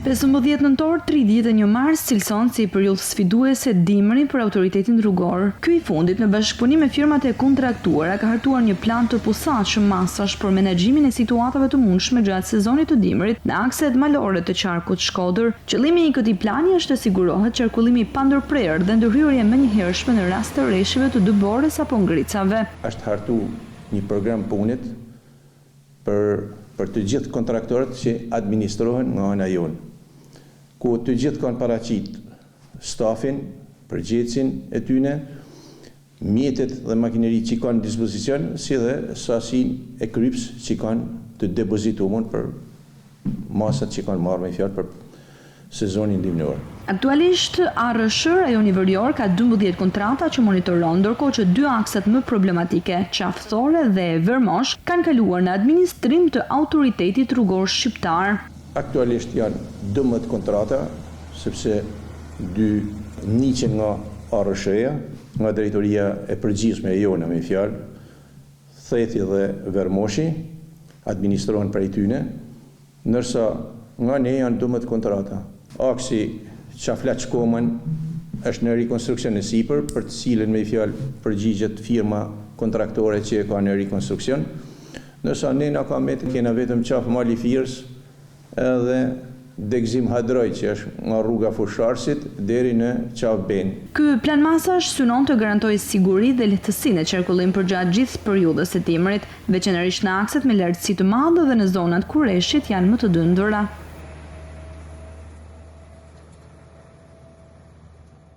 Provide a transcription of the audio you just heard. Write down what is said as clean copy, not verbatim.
15 nëntor 31 mars cilëson si periudhë sfiduese dimri për autoritetin rrugor. Ky i fundit në bashkëpunim me firmat e kontraktuara ka hartuar një plan të posaçëm masash për menaxhimin e situatave të mundshme gjatë sezonit të dimrit në akset malore të qarkut Shkodër. Qëllimi i këtij plani është të sigurohet qarkullimi pa ndërprerje dhe ndërhyrje menjëhershme në rast të rreshjeve të dëbores apo ngricave. Është hartu një program punit për të gjithë kontraktorët që administrohen nga ana jonë, ku të gjithë kanë paraqit stafin, përgjegjësin e tyre, mjetet dhe makineritë që kanë në dispozicion, si dhe sasinë e kryps që kanë të depozituar për masat që kanë marrë me fjalë për sezonin dimnor. Aktualisht ARSH rajoni Verior ka 12 kontrata që monitoron, ndërkohë që 2 akset më problematike, Qafthore dhe Vermosh, kanë kaluar në administrim të autoritetit rrugor shqiptar. Aktualisht janë 12 kontrata, sepse 2 niqen nga ARSH-ja, nga drejtoria e përgjithshme e jona me fjalë, Thethi dhe Vermoshi administrohen prej tyre, ndërsa nga ne janë 12 kontrata. Aksi Qaflaç Komën është në rikonstruksion në sipër, për të cilën me fjalë përgjigjet firma kontraktore që ka në rikonstruksion, ndërsa ne na ka kena vetëm Qaf Mali Firs edhe Degzim Hadroj, që është nga rruga Fusharësit deri në Qaf Ben. Ky plan masash synon të garantojë siguri dhe lehtësinë e qarkullimit përgjatë gjithë periudhës së dimrit, veçanërisht në akset me lartësi të madhe dhe në zonat ku rreshtit janë më të dëndura.